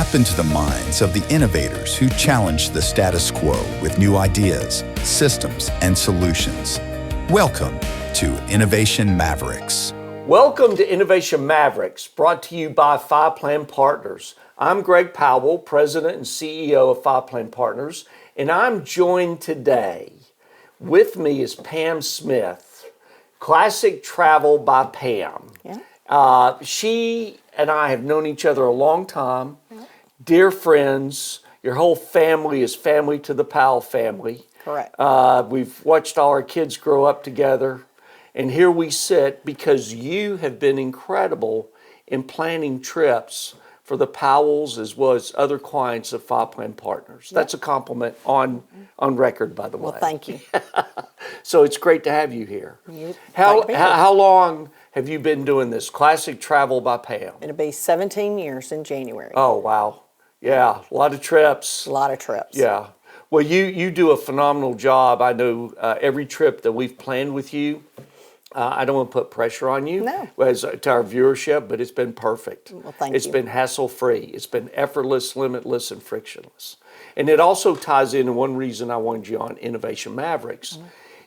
Tap into the minds of the innovators who challenge the status quo with new ideas, systems, and solutions. Welcome to Innovation Mavericks. Welcome to Innovation Mavericks, brought to you by Five Plan Partners. I'm Greg Powell, President and CEO of Five Plan Partners, and I'm joined today. With me is Pam Smith, Classic Travel by Pam. Yeah. She and I have known each other a long time, dear friends. Your whole family is family to the Powell family. Correct. We've watched all our kids grow up together, and here we sit because you have been incredible in planning trips for the Powells as well as other clients of Five Plan Partners. Yep. That's a compliment on record, by the way. Well, thank you. So it's great to have you here. How long have you been doing this? Classic Travel by Pam. It'll be 17 years in January. Oh, wow. Yeah, a lot of trips. A lot of trips. Yeah. Well, you do a phenomenal job. I know every trip that we've planned with you, I don't want to put pressure on you as to our viewership, but it's been perfect. Well, thank you. It's been hassle-free. It's been effortless, limitless, and frictionless. And it also ties into one reason I wanted you on Innovation Mavericks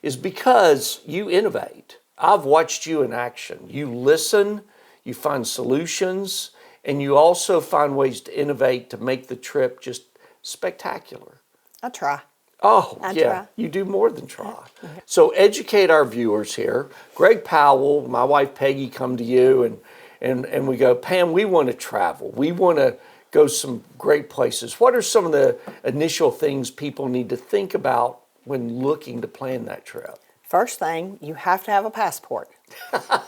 is because you innovate. I've watched you in action. You listen, you find solutions, and you also find ways to innovate to make the trip just spectacular. I try. Oh, yeah, you do more than try. So educate our viewers here. Greg Powell, my wife Peggy come to you and we go, Pam, we want to travel. We want to go some great places. What are some of the initial things people need to think about when looking to plan that trip? First thing, you have to have a passport.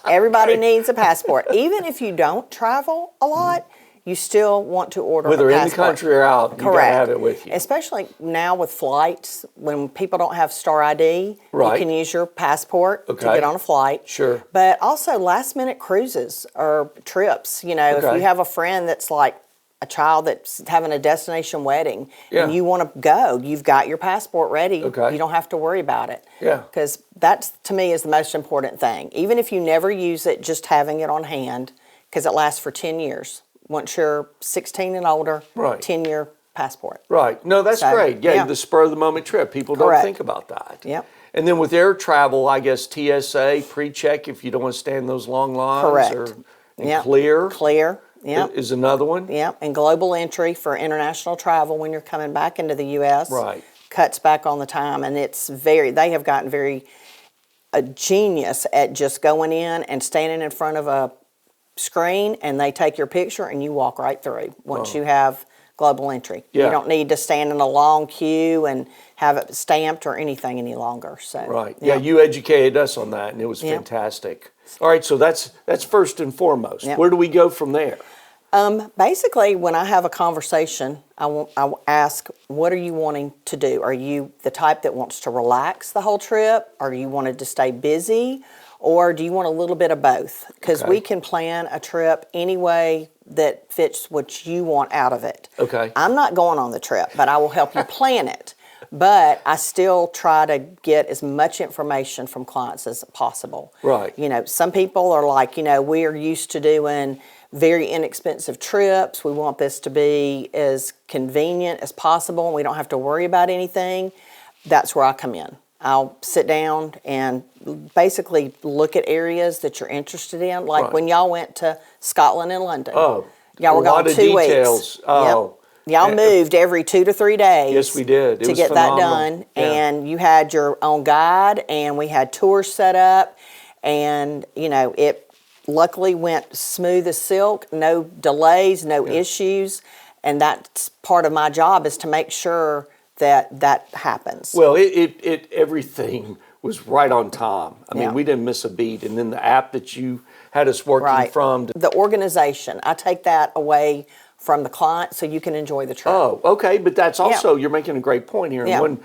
Everybody needs a passport. Even if you don't travel a lot, you still want to order a passport. Whether in the country or out, you gotta have it with you. Especially now with flights, when people don't have Star ID, you can use your passport to get on a flight. Sure. But also last minute cruises or trips. You know, if you have a friend that's like a child that's having a destination wedding and you want to go, you've got your passport ready. You don't have to worry about it. Yeah. Because that, to me, is the most important thing. Even if you never use it, just having it on hand, because it lasts for 10 years. Once you're 16 and older, 10-year passport. Right. No, that's great. Yeah, the spur-of-the-moment trip. People don't think about that. Yep. And then with air travel, I guess TSA, pre-check if you don't want to stand in those long lines. Correct. Clear. Clear. Yep. Is another one. Yep. And global entry for international travel when you're coming back into the U.S. Right. Cuts back on the time. And they have gotten very genius at just going in and standing in front of a screen and they take your picture and you walk right through once you have global entry. You don't need to stand in a long queue and have it stamped or anything any longer. So Yeah, you educated us on that and it was fantastic. All right, so that's first and foremost. Where do we go from there? Basically, when I have a conversation, I will ask, what are you wanting to do? Are you the type that wants to relax the whole trip? Or do you wanted to stay busy? Or do you want a little bit of both? Because we can plan a trip any way that fits what you want out of it. Okay. I'm not going on the trip, but I will help you plan it. But I still try to get as much information from clients as possible. Right. You know, some people are like, we're used to doing very inexpensive trips. We want this to be as convenient as possible and we don't have to worry about anything. That's where I come in. I'll sit down and basically look at areas that you're interested in. Like when y'all went to Scotland and London. Oh, y'all were gone 2 weeks. Oh. Yep. Y'all moved every 2 to 3 days. Yes, we did. To get that done. Yeah. And you had your own guide and we had tours set up. And, it luckily went smooth as silk. No delays, no issues. And that's part of my job is to make sure that happens. Well, everything was right on time. I mean, we didn't miss a beat. And then the app that you had us working from. The organization, I take that away from the client so you can enjoy the trip. Oh, okay. But that's also, you're making a great point here. And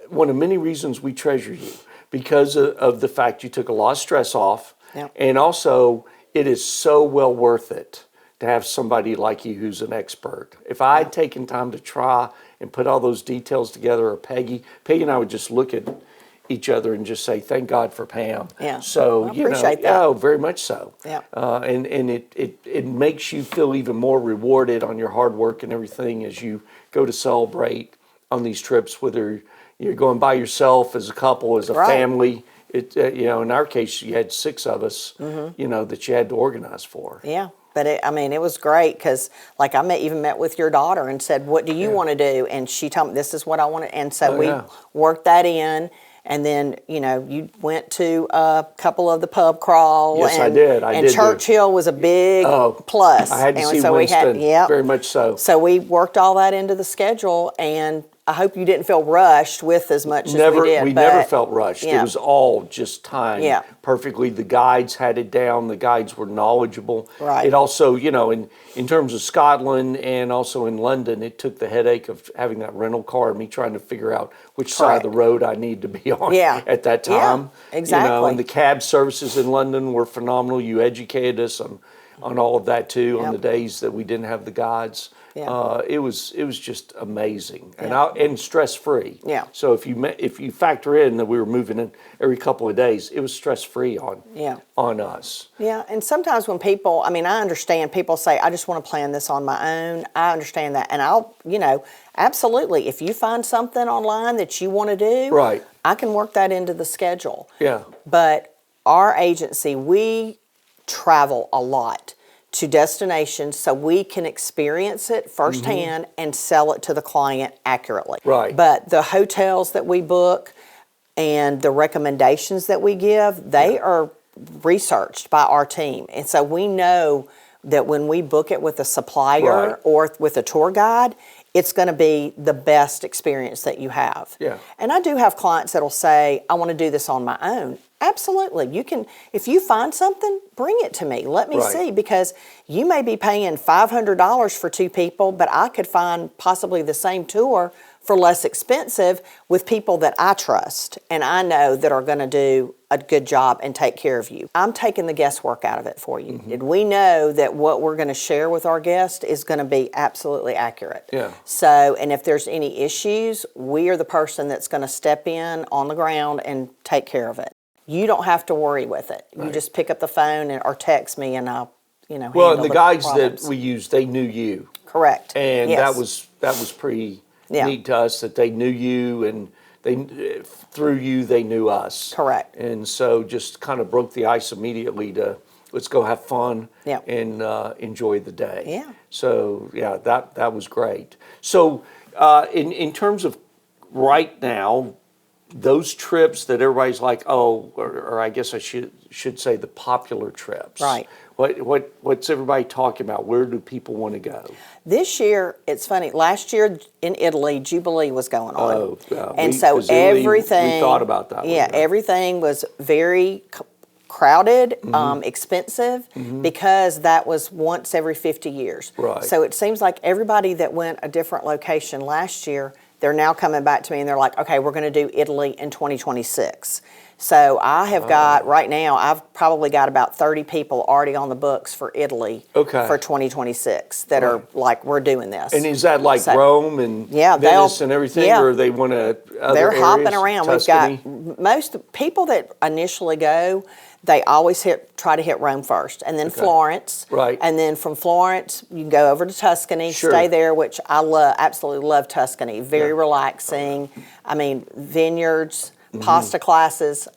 one of many reasons we treasure you because of the fact you took a lot of stress off. And also, it is so well worth it to have somebody like you who's an expert. If I had taken time to try and put all those details together, or Peggy and I would just look at each other and just say, thank God for Pam. Yeah. So, I appreciate that. Oh, very much so. Yeah. And it makes you feel even more rewarded on your hard work and everything as you go to celebrate on these trips, whether you're going by yourself, as a couple, as a Right. family. In our case, you had 6 of us, that you had to organize for. Yeah. But it was great because, like, even met with your daughter and said, "What do you want to do?" And she told me, "This is what I want to." And so we worked that in. And then, you went to a couple of the pub crawl. Yes, and, I did. And Churchill was a big plus. I had to see so Winston. Yep. Very much so. So we worked all that into the schedule, and I hope you didn't feel rushed with as much as we did. We never felt rushed. Yeah. It was all just timed Yeah. perfectly. The guides had it down. The guides were knowledgeable. Right. It also, in terms of Scotland and also in London, it took the headache of having that rental car and me trying to figure out which side of the road I need to be on at that time. Yeah, exactly. And the cab services in London were phenomenal. You educated us on all of that too on the days that we didn't have the guides. Yeah. It was just amazing and stress free. Yeah. So if you factor in that we were moving in every couple of days, it was stress free on us. Yeah, and sometimes when people, I understand people say, "I just want to plan this on my own." I understand that, and I'll, absolutely. If you find something online that you want to do, Right. I can work that into the schedule. Yeah. But our agency, we travel a lot to destinations so we can experience it firsthand and sell it to the client accurately. Right. But the hotels that we book and the recommendations that we give, they are researched by our team. And so we know that when we book it with a supplier or with a tour guide, it's going to be the best experience that you have. Yeah. And I do have clients that'll say, "I want to do this on my own." Absolutely. You can, if you find something, bring it to me. Let me see, because you may be paying $500 for 2 people, but I could find possibly the same tour for less expensive with people that I trust and I know that are going to do a good job and take care of you. I'm taking the guesswork out of it for you. And we know that what we're going to share with our guest is going to be absolutely accurate. Yeah. So, and if there's any issues, we are the person that's going to step in on the ground and take care of it. You don't have to worry with it. You just pick up the phone or text me, and I'll, Well, handle and the guides problems. that we used, they knew you. Correct. And Yes. that was pretty neat to us, that they knew you, and through you they knew us. Correct. And so just kind of broke the ice immediately to let's go have fun and enjoy the day. Yeah. So that was great. So in terms of right now, those trips that everybody's like, or I guess I should say the popular trips. Right. What's everybody talking about? Where do people want to go? This year, it's funny. Last year in Italy, Jubilee was going on. And so 'cause Italy, everything. we thought about that. Yeah, everything was very crowded, expensive, because that was once every 50 years. Right. So it seems like everybody that went a different location last year, they're now coming back to me and they're like, "Okay, we're going to do Italy in 2026. So I have got, right now, I've probably got about 30 people already on the books for Italy for 2026 that are like, "We're doing this." And is that like Rome and Venice and everything, or they want to? They're hopping around. Tuscany? We've got most people that initially go. They always try to hit Rome first, and then Florence. Right. And then from Florence, you can go over to Tuscany, stay there, which I absolutely love Tuscany. Very relaxing. Vineyards, pasta classes.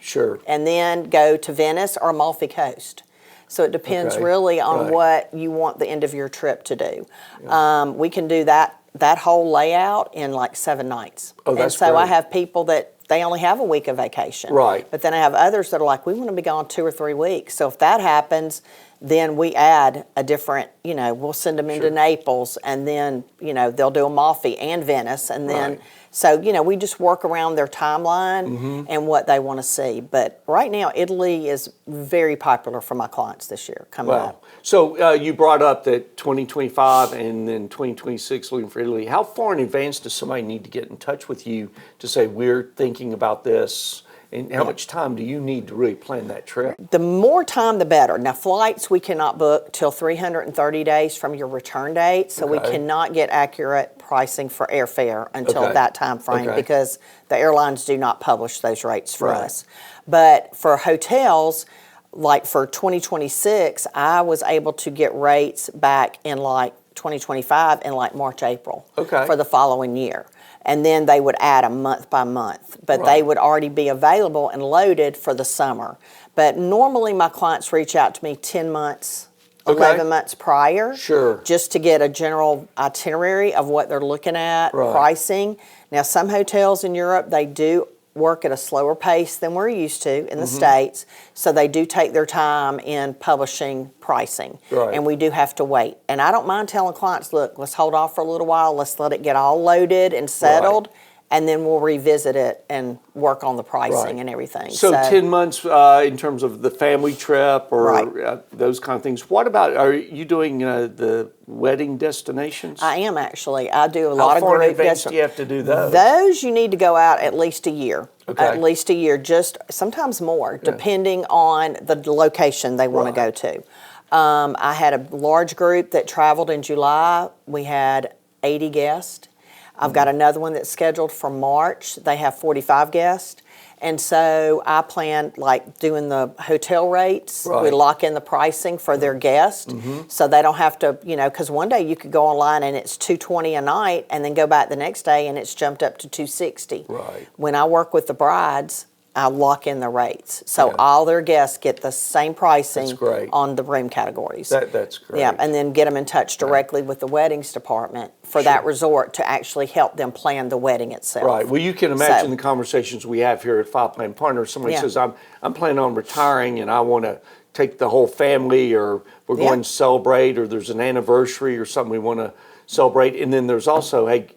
Sure. And then go to Venice or Amalfi Coast. So it depends really on what you want the end of your trip to do. Yeah. We can do that whole layout in like 7 nights. Oh, that's great. I great. have people that they only have a week of vacation. Right. But then I have others that are like, "We want to be gone 2 or 3 weeks." So if that happens, then we add a different, we'll send them into Naples, and then, they'll do Amalfi and Venice. And then, so, we just work around their timeline and what they want to see. But right now, Italy is very popular for my clients this year coming up. So you brought up that 2025 and then 2026 looking for Italy. How far in advance does somebody need to get in touch with you to say, "We're thinking about this"? And how much time do you need to really plan that trip? The more time, the better. Now, flights we cannot book till 330 days from your return date, so we cannot get accurate pricing for airfare until that time frame because the airlines do not publish those rates for us. But for hotels, like for 2026, I was able to get rates back in like 2025 in like March, April for the following year. And then they would add a month by month, but they would already be available and loaded for the summer. But normally my clients reach out to me 10 months, 11 months prior, just to get a general itinerary of what they're looking at, pricing. Now, some hotels in Europe, they do work at a slower pace than we're used to in the States, so they do take their time in publishing pricing, and we do have to wait. And I don't mind telling clients, look, let's hold off for a little while, let's let it get all loaded and settled, and then we'll revisit it and work on the pricing and everything. So 10 months in terms of the family trip or those kind of things. What about, are you doing the wedding destinations? I am actually. I do a lot of How far in group advance do you have to do those? Those you need to go out at least a year. At least a year, just sometimes more, depending on the location they want to go to. I had a large group that traveled in July. We had 80 guests. I've got another one that's scheduled for March. They have 45 guests. And so I plan like doing the hotel rates. We lock in the pricing for their guests so they don't have to, you know, because one day you could go online and it's $220 a night and then go back the next day and it's jumped up to $260. When I work with the brides, I lock in the rates. So all their guests get the same pricing on the room categories. That's great. Yeah, and then get them in touch directly with the weddings department for that resort to actually help them plan the wedding itself. Right. Well, you can imagine the conversations we have here at Five Plan Partners. Somebody says, I'm planning on retiring and I want to take the whole family, or we're going to celebrate, or there's an anniversary or something we want to celebrate. And then there's also, hey,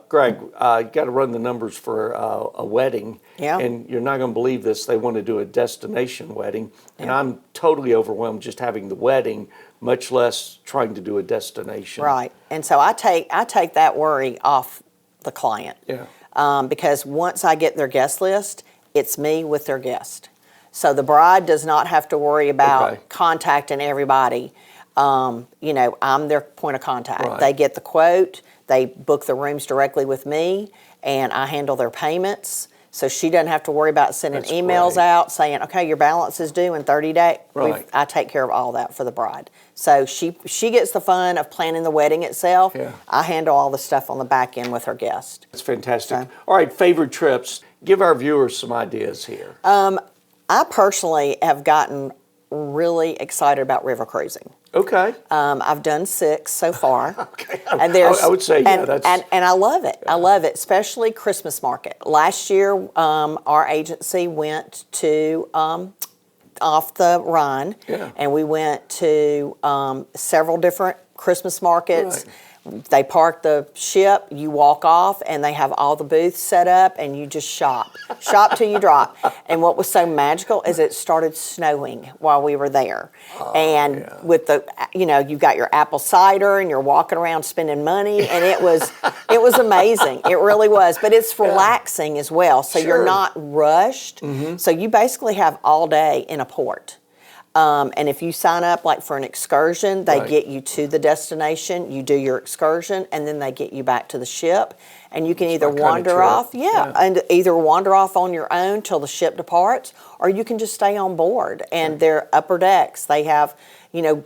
Greg, you got to run the numbers for a wedding. And you're not going to believe this. They want to do a destination wedding. And I'm totally overwhelmed just having the wedding, much less trying to do a destination. Right. And so I take that worry off the client. Because once I get their guest list, it's me with their guest. So the bride does not have to worry about contacting everybody. You know, I'm their point of contact. They get the quote, they book the rooms directly with me, and I handle their payments. So she doesn't have to worry about sending emails out saying, okay, your balance is due in 30 days. I take care of all that for the bride. So she gets the fun of planning the wedding itself. I handle all the stuff on the back end with her guest. That's fantastic. So, all right, favorite trips. Give our viewers some ideas here. I personally have gotten really excited about river cruising. I've done 6 so far. And I would say, that's... And I love it. I love it, especially Christmas market. Last year, our agency went to off the Rhine, and we went to several different Christmas markets. They park the ship, you walk off, and they have all the booths set up, and you just shop till you drop. And what was so magical is it started snowing while we were there. With the, you know, you got your apple cider, and you're walking around spending money, and it was amazing. It really was. But it's relaxing as well, so you're not rushed. So you basically have all day in a port. And if you sign up like for an excursion, they get you to the destination, you do your excursion, and then they get you back to the ship. And you can either wander off, and either wander off on your own till the ship departs, or you can just stay on board. And their upper decks, they have, you know,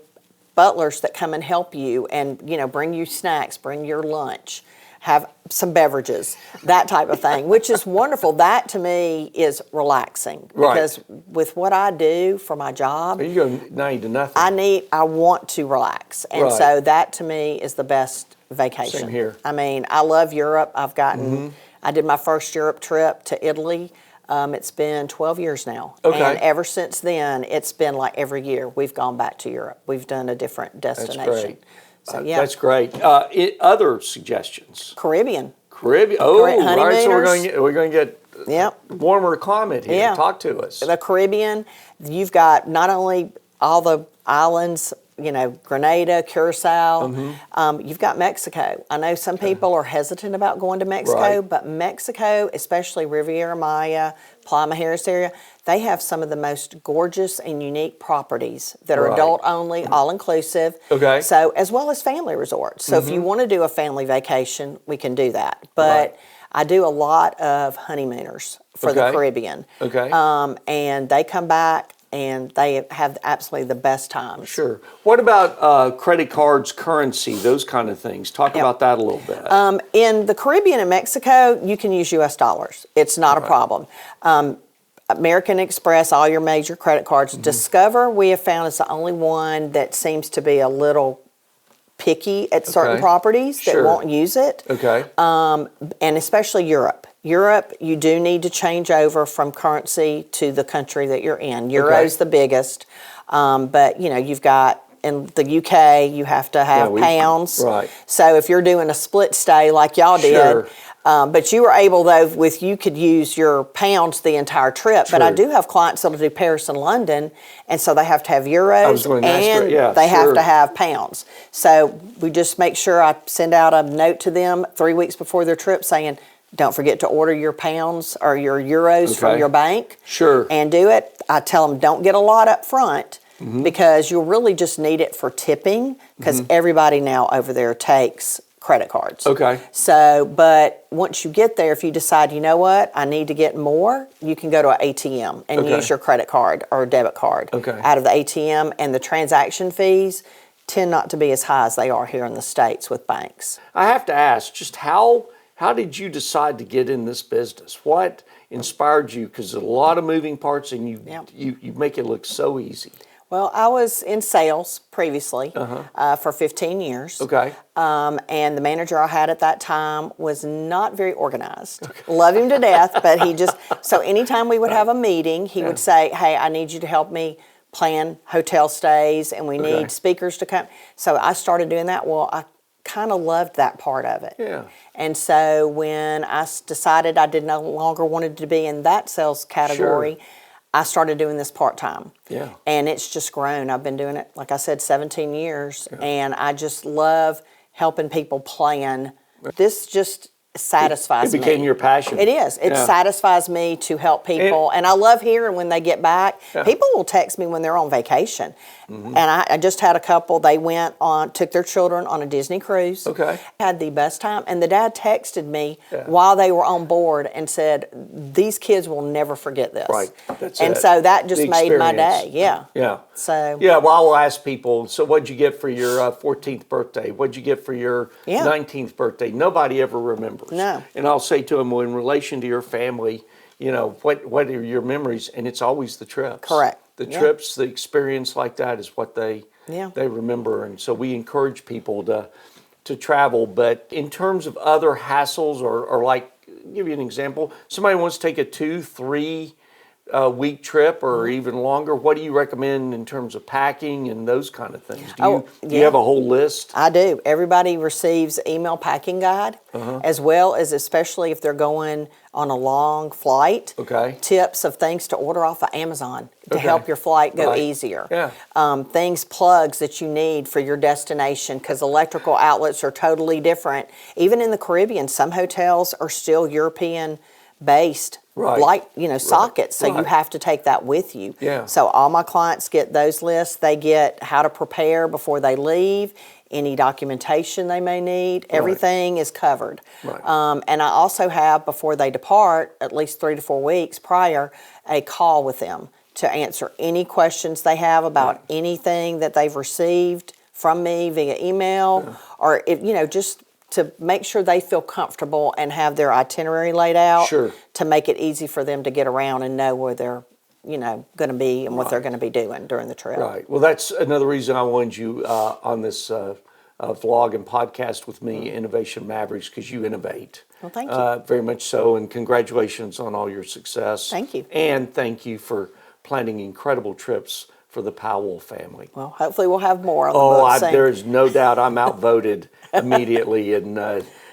butlers that come and help you and, you know, bring you snacks, bring your lunch, have some beverages, that type of thing, which is wonderful. That to me is relaxing because with what I do for my job, you go night to nothing. I want to relax, and so that to me is the best vacation. Same here. I mean, I love Europe. I've gotten. I did my first Europe trip to Italy. It's been 12 years now, and ever since then, it's been like every year we've gone back to Europe. We've done a different destination. That's great. So, that's great. Other suggestions? Caribbean. Oh, right. So we're going to get warmer climate here. Talk to us. The Caribbean. You've got not only all the islands Grenada, Curacao. You've got Mexico. I know some people are hesitant about going to Mexico, Right. but Mexico, especially Riviera Maya, Playa Mujeres area, they have some of the most gorgeous and unique properties that are Right. adult only, all inclusive. Okay. So as well as family resorts. So if you want to do a family vacation, we can do that. But Right. I do a lot of honeymooners for the Okay. Caribbean. Okay. And they come back and they have absolutely the best times. Sure. What about credit cards, currency, those kind of things? Talk about that a little bit. In the Caribbean and Mexico, you can use U.S. dollars. It's not a problem. American Express, all your major credit cards. Discover, we have found, is the only one that seems to be a little picky at certain Okay. properties that Sure. won't use it. Okay. And especially Europe. Europe, you do need to change over from currency to the country that you're in. Euro's the biggest, but you've got in the UK, you have to have pounds. Right. So if you're doing a split stay like y'all did, Sure. but you were able though you could use your pounds the entire trip. But I True. do have clients that'll do Paris and London, and so they have to have euros was going to ask and you, yeah, they have sure. to have pounds. So we just make sure I send out a note to them 3 weeks before their trip saying, don't forget to order your pounds or your euros from Okay. your bank. Sure. And do it. I tell them don't get a lot up front because you'll really just need it for tipping because everybody now over there takes credit cards. Okay. So, but once you get there, if you decide, you know what, I need to get more, you can go to an ATM and Okay. use your credit card or debit card Okay. out of the ATM, and the transaction fees tend not to be as high as they are here in the States with banks. I have to ask, just how did you decide to get in this business? What inspired you? Because there's a lot of moving parts, and you make it look so easy. Well, I was in sales previously for 15 years. Okay. And the manager I had at that time was not very organized. Love him to death, but so anytime we would have a meeting, he would say, hey, I need you to help me plan hotel stays and we need speakers to come. So I started doing that. Well, I kind of loved that part of it. Yeah. And so when I decided I did no longer wanted to be in that sales category, I started doing this part-time. Yeah. And it's just grown. I've been doing it, like I said, 17 years. And I just love helping people plan. This just satisfies me. It became your passion. It is. It satisfies me to help people. And I love hearing when they get back. People will text me when they're on vacation. And I just had a couple, they took their children on a Disney cruise. Okay. Had the best time. And the dad texted me while they were on board and said, these kids will never forget this. Right. That's and it. so that just The made my experience. day. Yeah. Yeah. So. Yeah, well, I'll ask people, so what'd you get for your 14th birthday? What'd you get for your 19th birthday? Nobody ever remembers. No. And I'll say to them, well, in relation to your family, what are your memories? And it's always the trips. Correct. The trips, the experience like that is what they remember. And so we encourage people to travel. But in terms of other hassles or like, I'll give you an example, somebody wants to take a 2-3 week trip or even longer, what do you recommend in terms of packing and those kind of things? Do you have a whole list? I do. Everybody receives email packing guide, as well as especially if they're going on a long flight. Okay. Tips of things to order off of Amazon to help your flight go easier. Yeah. Plugs that you need for your destination, because electrical outlets are totally different. Even in the Caribbean, some hotels are still European based. Right. Sockets. So you have to take that with you. Yeah. So all my clients get those lists. They get how to prepare before they leave, any documentation they may need. Everything is covered. Right. And I also have, before they depart, at least 3 to 4 weeks prior, a call with them to answer any questions they have about anything that they've received from me via email or just to make sure they feel comfortable and have their itinerary laid out to make it easy for them to get around and know where they're going to be and what they're going to be doing during the trip. Right. Well, that's another reason I wanted you on this vlog and podcast with me, Innovation Mavericks, because you innovate. Well, thank you. Very much so, and congratulations on all your success. Thank you. And thank you for planning incredible trips for the Powell family. Well, hopefully we'll have more on the book soon. There's no doubt I'm outvoted immediately, and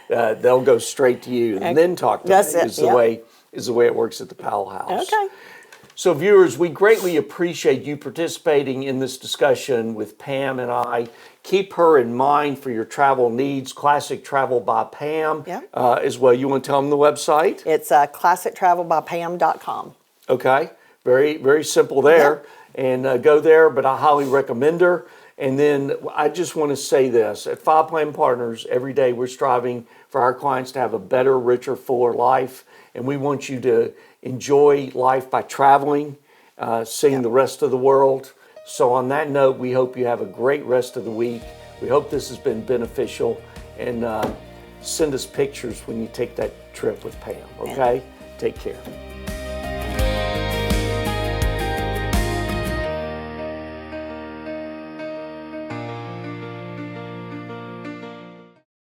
they'll go straight to you and then talk to me. That's it. Is the way it works at the Powell house. Okay. So viewers, we greatly appreciate you participating in this discussion with Pam and I. Keep her in mind for your travel needs, Classic Travel by Pam as well. You want to tell them the website? It's classictravelbypam.com. Okay, very, very simple there. And go there, but I highly recommend her. And then I just want to say this, at Five Plan Partners, every day we're striving for our clients to have a better, richer, fuller life. And we want you to enjoy life by traveling, seeing the rest of the world. So on that note, we hope you have a great rest of the week. We hope this has been beneficial. And send us pictures when you take that trip with Pam, okay? Take care.